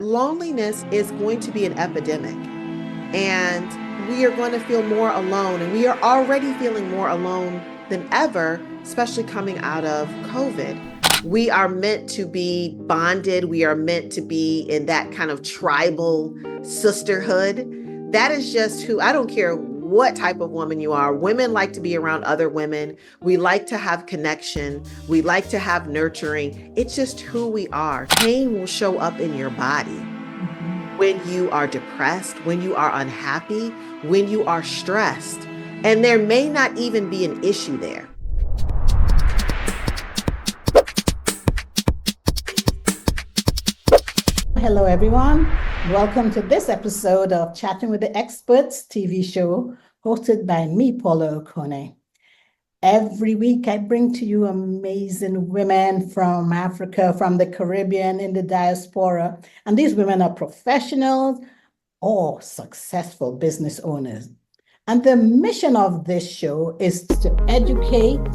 Loneliness is going to be an epidemic, and we are going to feel more alone. And we are already feeling more alone than ever, especially coming out of COVID. We are meant to be bonded. We are meant to be in that kind of tribal sisterhood. That is just who, I don't care what type of woman you are. Women like to be around other women. We like to have connection. We like to have nurturing. It's just who we are. Pain will show up in your body when you are depressed, when you are unhappy, when you are stressed. And there may not even be an issue there. Hello, everyone. Welcome to this episode of Chatting with the Experts TV show hosted by me, Paula Okonneh. Every week, I bring to you amazing women from Africa, from the Caribbean, in the diaspora. And these women are professionals or successful business owners. And the mission of this show is to educate,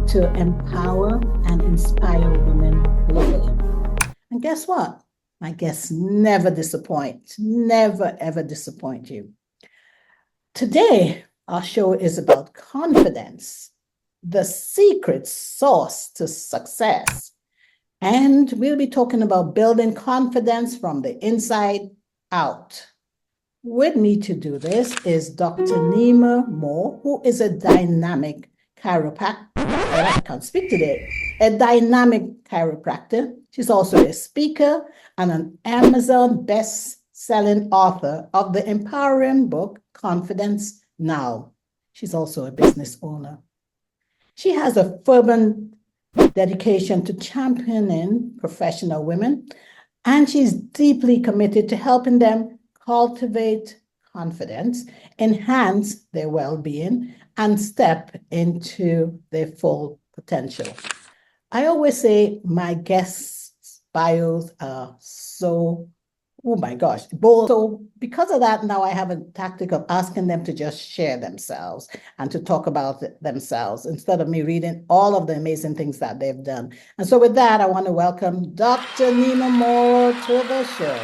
to empower, and inspire women globally. And guess what? My guests never disappoint, never, ever disappoint you. Today, our show is about confidence, the secret sauce to success. And we'll be talking about building confidence from the inside out. With me to do this is Dr. Neema Moore, who is a dynamic chiropractor. I can't speak today. A dynamic chiropractor. She's also a speaker and an Amazon best-selling author of the empowering book, Confidence Now. She's also a business owner. She has a fervent dedication to championing professional women, and she's deeply committed to helping them cultivate confidence, enhance their well-being, and step into their full potential. I always say my guests' bios are so, oh my gosh, bold. So because of that, now I have a tactic of asking them to just share themselves and to talk about themselves instead of me reading all of the amazing things that they've done. And so with that, I want to welcome Dr. Neema Moore to the show.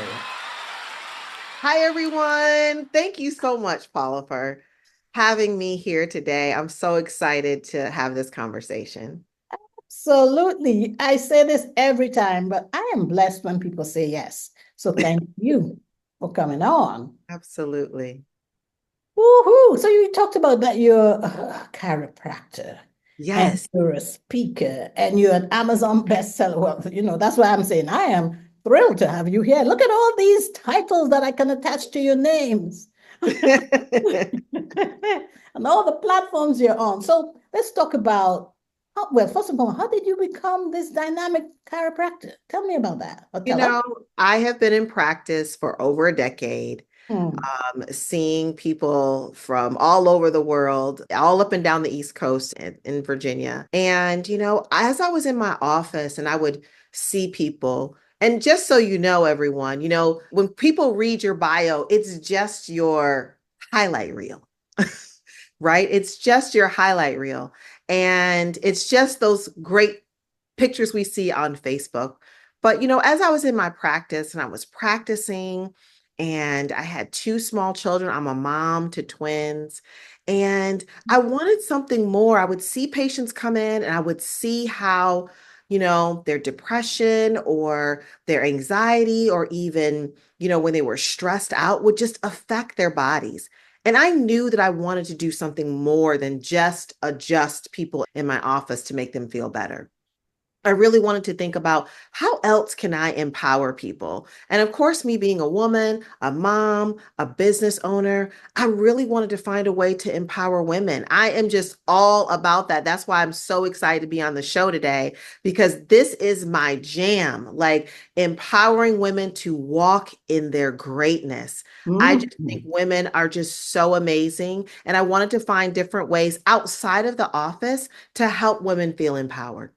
Hi, everyone. Thank you so much, Paula, for having me here today. I'm so excited to have this conversation. Absolutely. I say this every time, but I am blessed when people say yes. So thank you for coming on. Absolutely. Woohoo! So you talked about that you're a chiropractor. And Yes. you're a speaker and you're an Amazon bestseller. Well, that's why I'm saying I am thrilled to have you here. Look at all these titles that I can attach to your names. And all the platforms you're on. So let's talk about, first of all, how did you become this dynamic chiropractor? Tell me about that. I have been in practice for over a decade, Hmm. seeing people from all over the world, all up and down the East Coast in Virginia. And, as I was in my office and I would see people, and just so you know, everyone, when people read your bio, it's just your highlight reel, right? It's just your highlight reel. And it's just those great pictures we see on Facebook. But, as I was in my practice and I was practicing, and I had two small children, I'm a mom to twins, and I wanted something more. I would see patients come in and I would see how, their depression or their anxiety or even, when they were stressed out would just affect their bodies. And I knew that I wanted to do something more than just adjust people in my office to make them feel better. I really wanted to think about how else can I empower people? And of course, me being a woman, a mom, a business owner, I really wanted to find a way to empower women. I am just all about that. That's why I'm so excited to be on the show today, because this is my jam, like empowering women to walk in their greatness. I just think women are just so amazing. And I wanted to find different ways outside of the office to help women feel empowered.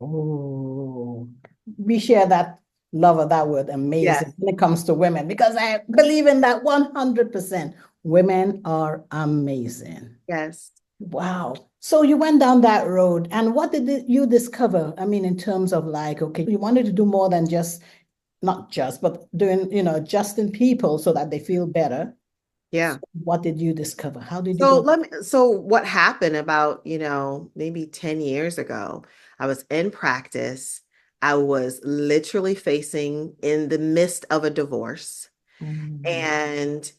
Oh, we share that love of that word, amazing, Yes. when it comes to women, because I believe in that 100%. Women are amazing. Yes. Wow. So you went down that road, and what did you discover? I mean, in terms of like, okay, you wanted to do more than just not just, but doing, adjusting people so that they feel better. So Yeah. what did you discover? How did you go? So what happened about, maybe 10 years ago, I was in practice. I was literally facing in the midst of a divorce Mm, and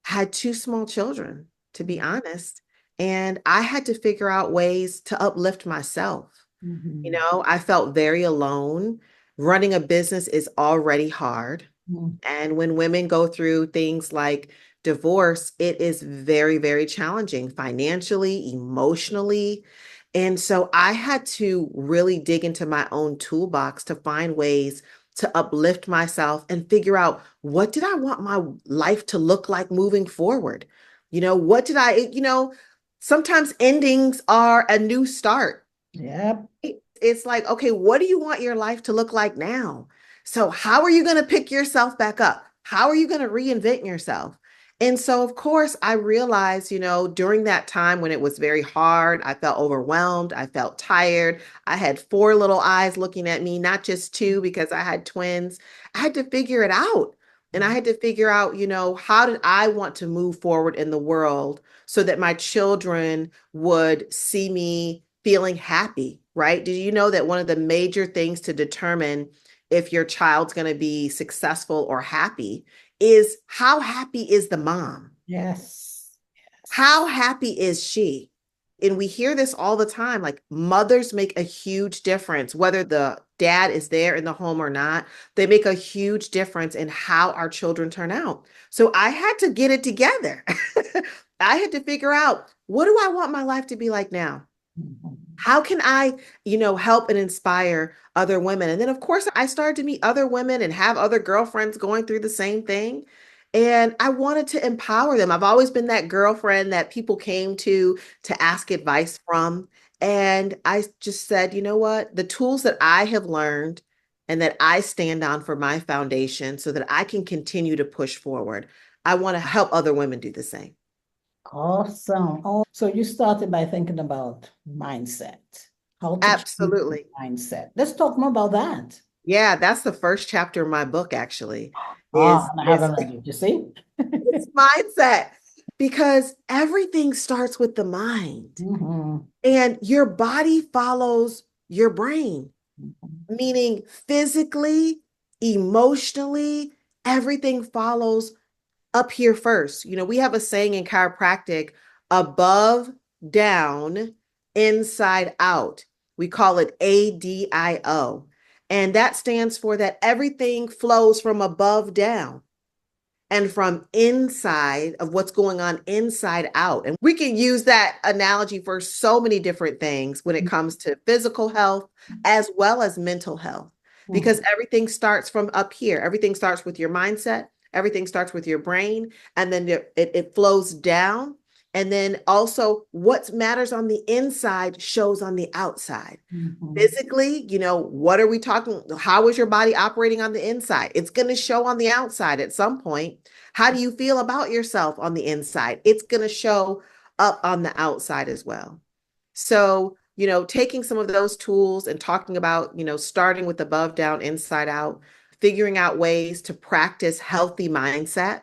had two small children, to be honest. And I had to figure out ways to uplift myself. mhm, I felt very alone. Running a business is already hard. mm, And when women go through things like divorce, it is very, very challenging financially, emotionally. And so I had to really dig into my own toolbox to find ways to uplift myself and figure out what did I want my life to look like moving forward? What did sometimes endings are a new start. yep. It's like, okay, what do you want your life to look like now? So, how are you going to pick yourself back up? How are you going to reinvent yourself? And so, of course, I realized, during that time when it was very hard, I felt overwhelmed. I felt tired. I had four little eyes looking at me, not just two because I had twins. I had to figure it out. And I had to figure out, how did I want to move forward in the world so that my children would see me feeling happy, right? Did you know that one of the major things to determine if your child's going to be successful or happy is how happy is the mom? Yes. How happy is she? And we hear this all the time, like mothers make a huge difference, whether the dad is there in the home or not. They make a huge difference in how our children turn out. So I had to get it together. I had to figure out, what do I want my life to be like now? Mhm. How can I, help and inspire other women? And then, of course, I started to meet other women and have other girlfriends going through the same thing. And I wanted to empower them. I've always been that girlfriend that people came to ask advice from. And I just said, you know what? The tools that I have learned and that I stand on for my foundation so that I can continue to push forward. I want to help other women do the same. Awesome. Oh, so you started by thinking about mindset, how to change Absolutely. mindset. Let's talk more about that. Yeah, that's the first chapter of my book actually Ah, is and I is haven't read it, you see? it's mindset because everything starts with the mind Mhm, and your body follows your brain, mhm, meaning physically, emotionally, everything follows up here first. We have a saying in chiropractic, above, down, inside out. We call it ADIO. And that stands for that everything flows from above down and from inside of what's going on inside out. And we can use that analogy for so many different things when it comes to physical health as well as mental health, because mhm, everything starts from up here. Everything starts with your mindset, everything starts with your brain, and then it flows down. And then also, what matters on the inside shows on the outside. mhm, Physically, what are we talking? How is your body operating on the inside? It's going to show on the outside at some point. How do you feel about yourself on the inside? It's going to show up on the outside as well. So, taking some of those tools and talking about, starting with above, down, inside out, figuring out ways to practice healthy mindset,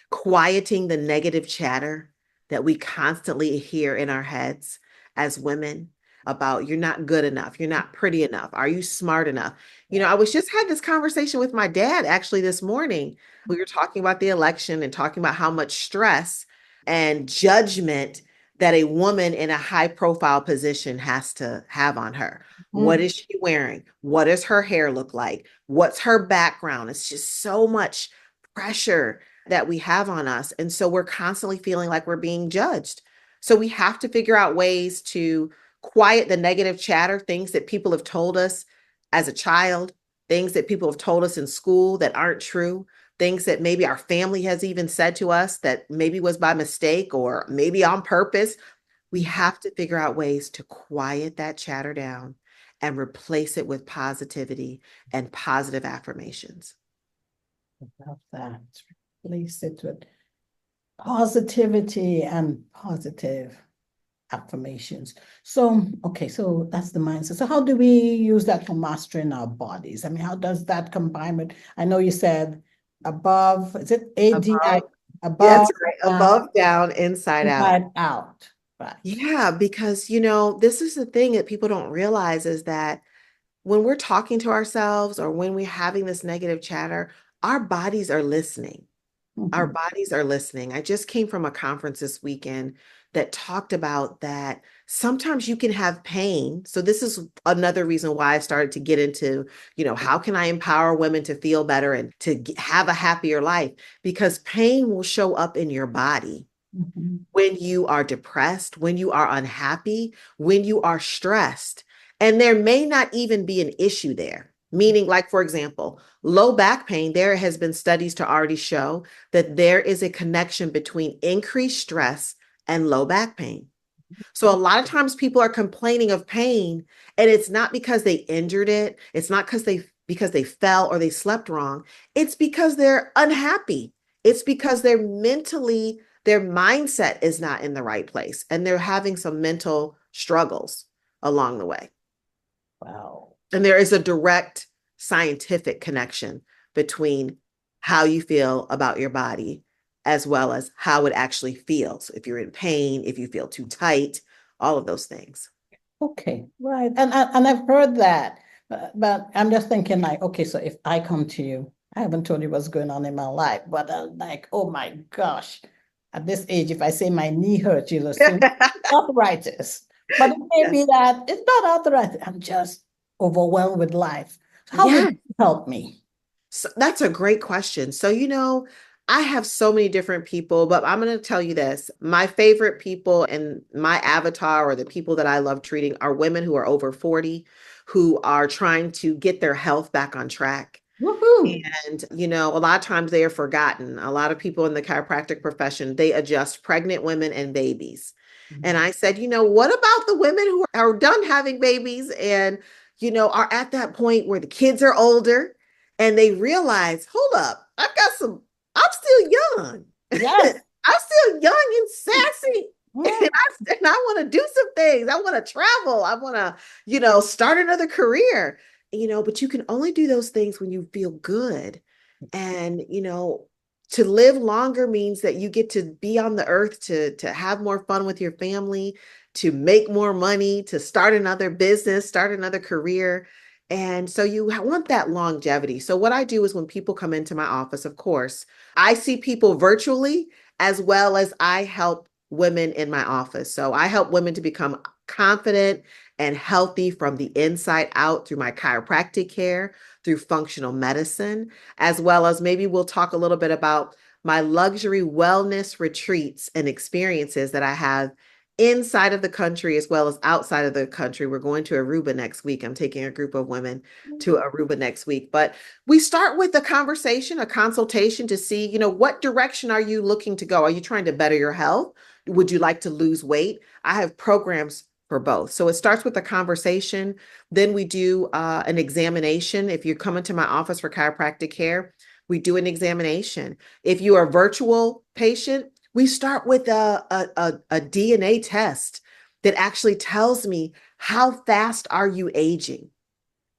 quieting the negative chatter that we constantly hear in our heads as women about you're not good enough, you're not pretty enough, are you smart enough? yeah. I was just had this conversation with my dad actually this morning. We were talking about the election and talking about how much stress and judgment that a woman in a high profile position has to have on her. What Mhm, is she wearing? What does her hair look like? What's her background? It's just so much pressure that we have on us. And so we're constantly feeling like we're being judged. So we have to figure out ways to quiet the negative chatter, things that people have told us as a child, things that people have told us in school that aren't true, things that maybe our family has even said to us that maybe was by mistake or maybe on purpose. We mhm. have to figure out ways to quiet that chatter down and replace it with positivity and positive affirmations. Love that. Replace it with positivity and positive affirmations. So, okay, so that's the mindset. So how do we use that for mastering our bodies? I mean, how does that combine with, I know you said above, is it ADI, Above, yeah, above, that's right. down, Above, down, inside out. inside out, right? Yeah, because this is the thing that people don't realize is that when we're talking to ourselves or when we're having this negative chatter, our bodies are listening. Our Mhm. bodies are listening. I just came from a conference this weekend that talked about that sometimes you can have pain. So this is another reason why I started to get into, how can I empower women to feel better and to have a happier life? Because pain will show up in your body Mhm. when you are depressed, when you are unhappy, when you are stressed. And there may not even be an issue there. Meaning, like, for example, low back pain, there has been studies to already show that there is a connection between increased stress and low back pain. So a lot of times people are complaining of pain and it's not because they injured it. It's not because they fell or they slept wrong. It's because they're unhappy. It's because their mindset is not in the right place and they're having some mental struggles along the way. Wow. And there is a direct scientific connection between how you feel about your body as well as how it actually feels. If you're in pain, if you feel too tight, all of those things. Okay, right. And I've heard that, but I'm just thinking like, okay, so if I come to you, I haven't told you what's going on in my life, but like, oh my gosh, at this age, if I say my knee hurts, you'll assume arthritis. But it may be Yes. that it's not arthritis. I'm just overwhelmed with life. So how would Yeah. you help me? So that's a great question. So, I have so many different people, but I'm going to tell you this. My favorite people and my avatar or the people that I love treating are women who are over 40, who are trying to get their health back on track. Woohoo! And, a lot of times they are forgotten. A lot of people in the chiropractic profession, they adjust pregnant women and babies. And I said, what about the women who are done having babies and, are at that point where the kids are older and they realize, hold up, I'm still young. Yes. I'm still young and sassy. Mm. And I want to do some things. I want to travel. I want to, start another career, but you can only do those things when you feel good. And, to live longer means that you get to be on the earth to have more fun with your family, to make more money, to start another business, start another career. And so you want that longevity. So what I do is when people come into my office, of course, I see people virtually as well as I help women in my office. So I help women to become confident and healthy from the inside out through my chiropractic care, through functional medicine, as well as maybe we'll talk a little bit about my luxury wellness retreats and experiences that I have inside of the country as well as outside of the country. We're going to Aruba next week. I'm taking a group of women to Aruba next week. But we start with a conversation, a consultation to see, what direction are you looking to go? Are you trying to better your health? Would you like to lose weight? I have programs for both. So it starts with a conversation. Then we do an examination. If you're coming to my office for chiropractic care, we do an examination. If you are a virtual patient, we start with a DNA test that actually tells me how fast are you aging?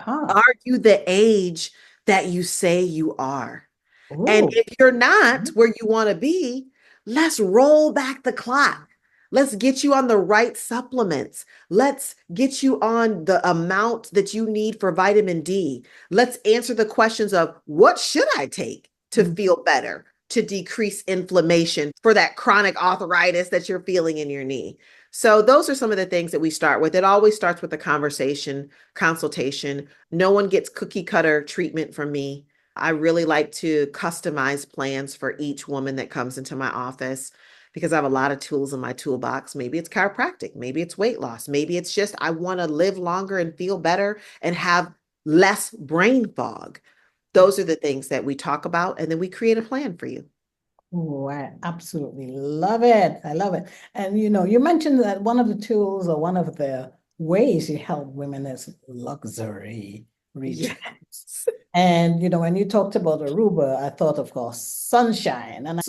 Ah, Are you the age that you say you are? And oh. if you're not where you want to be, let's roll back the clock. Let's get you on the right supplements. Let's get you on the amount that you need for vitamin D. Let's answer the questions of what should I take to Mm. feel better, to decrease inflammation for that chronic arthritis that you're feeling in your knee. So those are some of the things that we start with. It always starts with a conversation, consultation. No one gets cookie cutter treatment from me. I really like to customize plans for each woman that comes into my office because I have a lot of tools in my toolbox. Maybe it's chiropractic, maybe it's weight loss, maybe it's just I want to live longer and feel better and have less brain fog. Those are the things that we talk about, and then we create a plan for you. Oh, I absolutely love it. I love it. And you mentioned that one of the tools or one of the ways you help women is luxury retreats. Yes. And when you talked about Aruba, I thought, of course, sunshine. And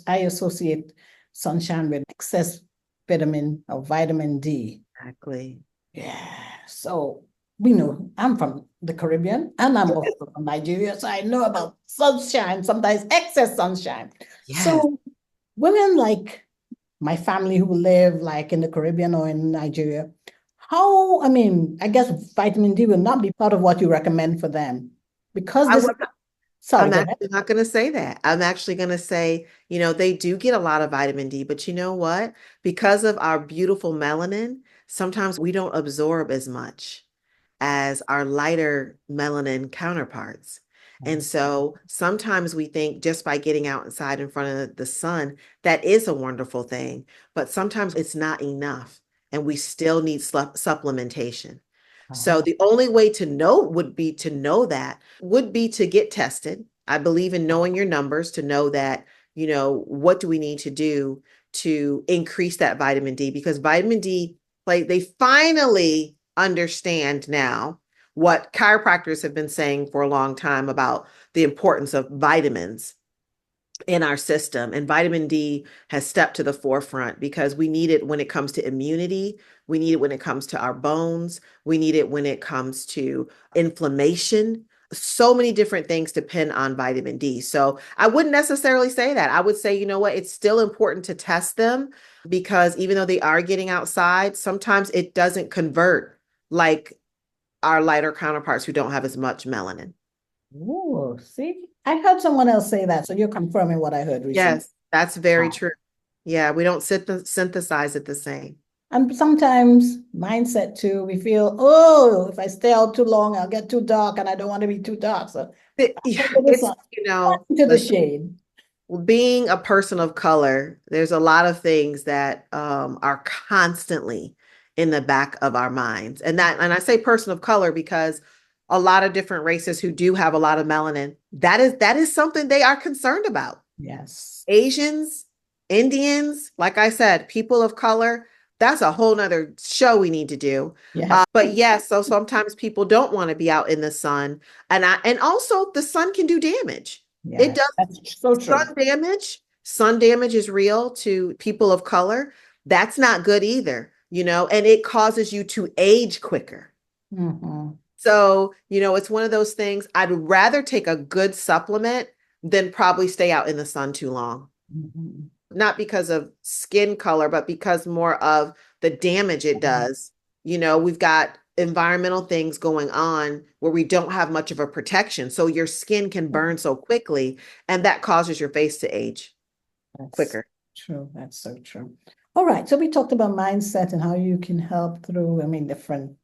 I associate sunshine with excess vitamin D. Exactly. Yeah. So we know I'm from the Caribbean and I'm also from Nigeria. So I know about sunshine, sometimes excess sunshine. Yes. So women like my family who live like in the Caribbean or in Nigeria, I mean, I guess vitamin D will not be part of what you recommend for them because I this, would sorry, I'm go ahead. actually not going to say that. I'm actually going to say, they do get a lot of vitamin D, but you know what? Because of our beautiful melanin, sometimes we don't absorb as much as our lighter melanin counterparts. And so sometimes we think just by getting outside in front of the sun, that is a wonderful thing, but sometimes it's not enough and we still need supplementation. So Oh, the only way to know would be to get tested. I believe in knowing your numbers to know that, what do we need to do to increase that vitamin D because vitamin D, like they finally understand now what chiropractors have been saying for a long time about the importance of vitamins in our system. And vitamin D has stepped to the forefront because we need it when it comes to immunity. We need it when it comes to our bones. We need it when it comes to inflammation. So many different things depend on vitamin D. So I wouldn't necessarily say that. I would say, you know what, it's still important to test them because even though they are getting outside, sometimes it doesn't convert like our lighter counterparts who don't have as much melanin. oh, see, I heard someone else say that. So you're confirming what I heard recently. Yes, that's very Wow. true. Yeah, we don't synthesize it the same. And sometimes mindset too, we feel, oh, if I stay out too long, I'll get too dark and I don't want to be too dark. So Yeah, into the it's, sun, into the listen, shade. being a person of color, there's a lot of things that are constantly in the back of our minds. And I say person of color because a lot of different races who do have a lot of melanin, that is something they are concerned about. Yes. Asians, Indians, like I said, people of color, that's a whole nother show we need to do. Yes. But yes, so sometimes people don't want to be out in the sun. And also the sun can do damage. It Yes. does That's so true. sun damage. Sun damage is real to people of color. That's not good either, and it causes you to age quicker. Hmm. So, it's one of those things. I'd rather take a good supplement than probably stay out in the sun too long. Hmm. Not because of skin color, but because more of the damage it does. We've got environmental things going on where we don't have much of a protection. So your skin can burn so quickly, and that causes your face to age That's quicker. true. That's so true. All right. So we talked about mindset and how you can help through, I mean, different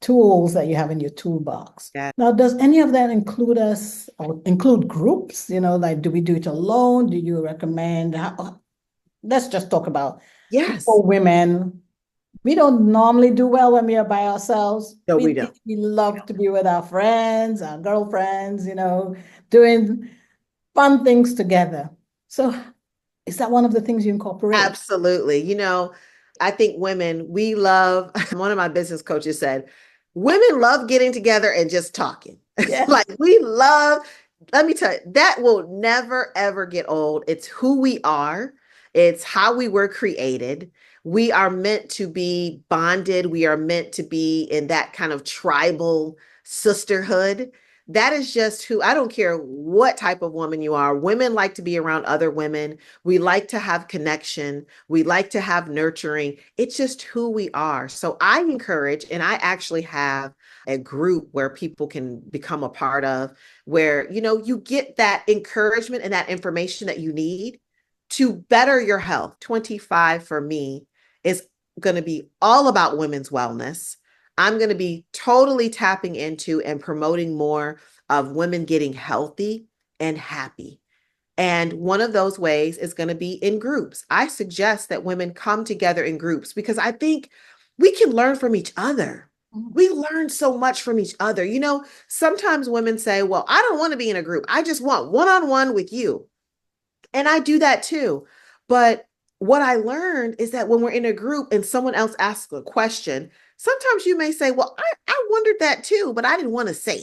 tools that you have in your toolbox. Yeah. Now, does any of that include us or include groups? Like, do we do it alone? Do you recommend? Let's just talk about Yes. for women. We don't normally do well when we are by ourselves. No, we We don't. we love to be with our friends, our girlfriends, doing fun things together. So, is that one of the things you incorporate? Absolutely. I think women, we love, one of my business coaches said, women love getting together and just talking. Yeah. Like we love, let me tell you, that will never, ever get old. It's who we are, it's how we were created. We are meant to be bonded, we are meant to be in that kind of tribal sisterhood. That is just who, I don't care what type of woman you are. Women like to be around other women. We like to have connection. We like to have nurturing. It's just who we are. So I encourage, and I actually have a group where people can become a part of, where, you get that encouragement and that information that you need to better your health. 25 for me is going to be all about women's wellness. I'm going to be totally tapping into and promoting more of women getting healthy and happy. And one of those ways is going to be in groups. I suggest that women come together in groups because I think we can learn from each other. We learn so much from each other. Sometimes women say, well, I don't want to be in a group. I just want one on one with you. And I do that too. But what I learned is that when we're in a group and someone else asks a question, sometimes you may say, well, I wondered that too, but I didn't want to say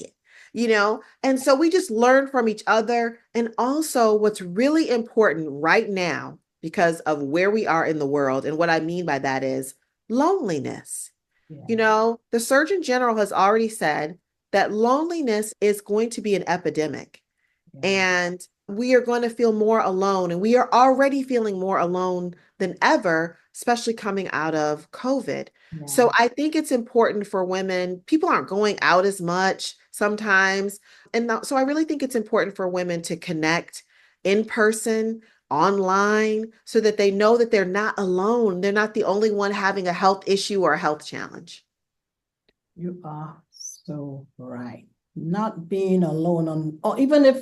it. And so we just learn from each other. And also, what's really important right now because of where we are in the world. And what I mean by that is loneliness. Yeah. You know, the Surgeon General has already said that loneliness is going to be an epidemic. Yeah. And we are going to feel more alone. And we are already feeling more alone than ever, especially coming out of COVID. So Yeah. I think it's important for women. People aren't going out as much sometimes. So I really think it's important for women to connect in person, online, so that they know that they're not alone. They're not the only one having a health issue or a health challenge. You are so right. Not being alone on, or even if,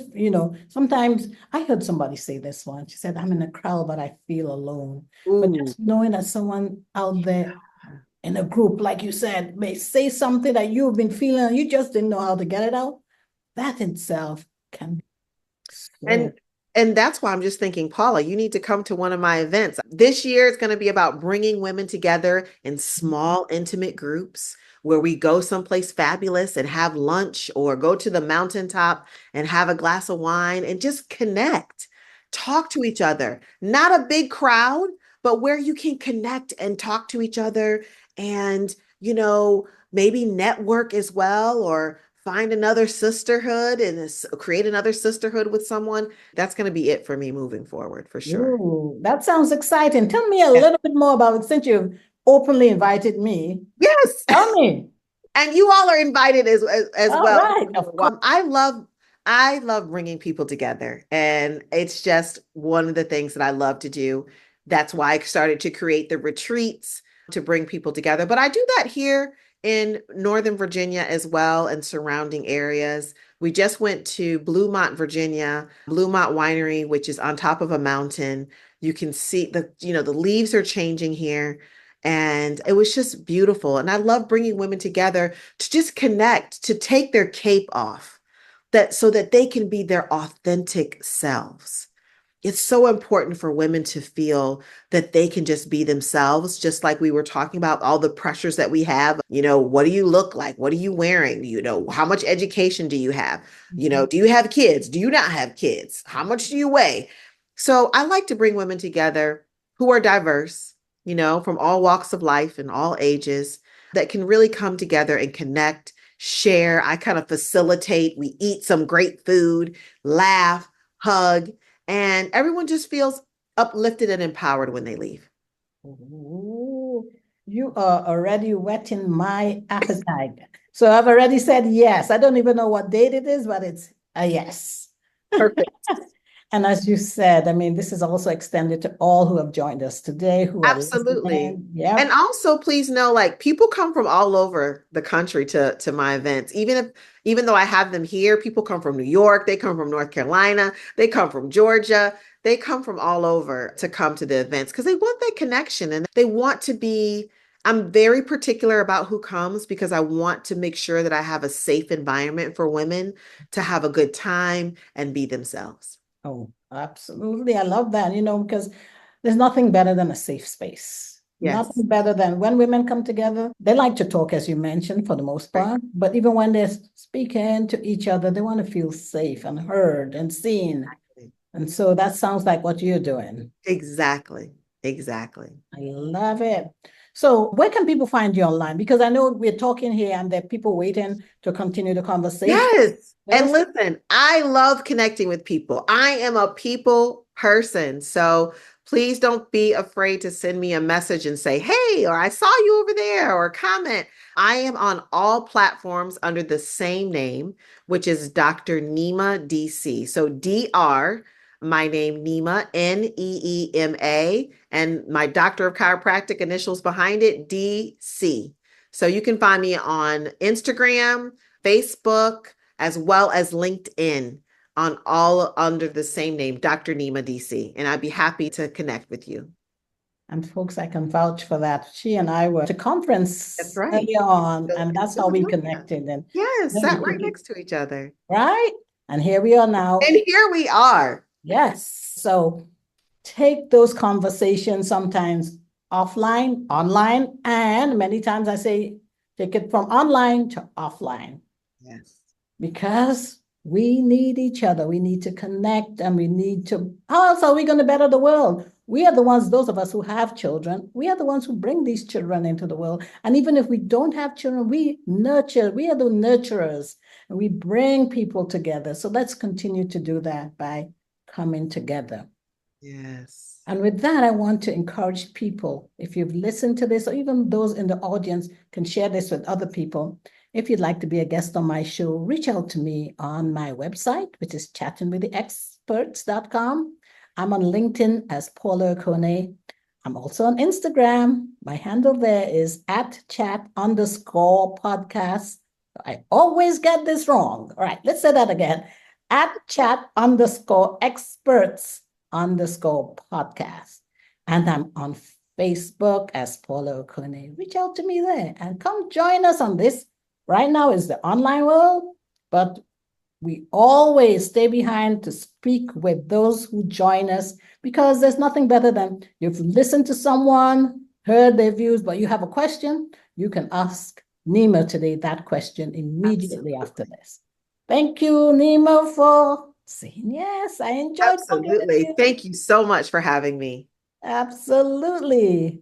sometimes I heard somebody say this one. She said, I'm in a crowd, but I feel alone. But Ooh. just knowing that someone out there in a group, like you said, may say something that you've been feeling and you just didn't know how to get it out, that itself can be And so. and that's why I'm just thinking, Paula, you need to come to one of my events. This year it's going to be about bringing women together in small, intimate groups where we go someplace fabulous and have lunch or go to the mountaintop and have a glass of wine and just connect, talk to each other. Not a big crowd, but where you can connect and talk to each other and, maybe network as well or find another sisterhood and create another sisterhood with someone. That's going to be it for me moving forward, for sure. Ooh, that sounds exciting. Tell me a Yeah. little bit more about it since you've openly invited me. Yes. Tell me. And you all are invited as All well. right, of course. I love bringing people together, and it's just one of the things that I love to do. That's why I started to create the retreats to bring people together. But I do that here in Northern Virginia as well and surrounding areas. We just went to Bluemont, Virginia, Bluemont Winery, which is on top of a mountain. You can see the leaves are changing here. And it was just beautiful. And I love bringing women together to just connect, to take their cape off, that so that they can be their authentic selves. It's so important for women to feel that they can just be themselves, just like we were talking about all the pressures that we have. What do you look like? What are you wearing? How much education do you have? Do you have kids? Do you not have kids? How much do you weigh? So I like to bring women together who are diverse, from all walks of life and all ages that can really come together and connect, share. I kind of facilitate. We eat some great food, laugh, hug, and everyone just feels uplifted and empowered when they leave. Ooh, you are already whetting my appetite. So I've already said yes. I don't even know what date it is, but it's a yes. Perfect. And as you said, I mean, this is also extended to all who have joined us today, who are Absolutely. listening. And Yep. also please know, like, people come from all over the country to my events. Even though I have them here, people come from New York, they come from North Carolina, they come from Georgia, they come from all over to come to the events because they want that connection and they want to be. I'm very particular about who comes because I want to make sure that I have a safe environment for women to have a good time and be themselves. Oh, absolutely. I love that, because there's nothing better than a safe space. Yes. Nothing better than when women come together. They like to talk, as you mentioned, for the most Right. part. But even when they're speaking to each other, they want to feel safe and heard and seen. Exactly. And so that sounds like what you're doing. Exactly. Exactly. I love it. So where can people find you online? Because I know we're talking here and there are people waiting to continue the conversation. Yes. And Yes. listen, I love connecting with people. I am a people person. So please don't be afraid to send me a message and say, hey, or I saw you over there, or comment. I am on all platforms under the same name, which is Dr. Neema DC. So DR, my name, Neema, Neema, and my Doctor of Chiropractic initials behind it, DC. So you can find me on Instagram, Facebook, as well as LinkedIn on all under the same name, Dr. Neema DC. And I'd be happy to connect with you. And folks, I can vouch for that. She and I were at a That's conference right. earlier on, and In that's how we Philadelphia. connected. And Yes, then we sat took right it, next to each other. right? And here we are now. And here we are. Yes. So take those conversations sometimes offline, online, and many times I say take it from online to offline Yes. because we need each other. We need to connect and we need to, how else are we going to better the world? We are the ones, those of us who have children, we are the ones who bring these children into the world. And even if we don't have children, we nurture, we are the nurturers, and we bring people together. So let's continue to do that by coming together. Yes. And with that, I want to encourage people, if you've listened to this, or even those in the audience can share this with other people. If you'd like to be a guest on my show, reach out to me on my website, which is chattingwiththeexperts.com. I'm on LinkedIn as Paula Okonneh. I'm also on Instagram. My handle there is @chat_podcast. I always get this wrong. All right, let's say that again. @chat_experts_podcast. And I'm on Facebook as Paula Okonneh. Reach out to me there and come join us on this. Right now is the online world, but we always stay behind to speak with those who join us, because there's nothing better than you've listened to someone, heard their views, but you have a question, you can ask Neema today that question immediately after Absolutely. this. Thank you, Neema, for saying yes. I enjoyed talking with Absolutely. you. Thank you so much for having me. Absolutely.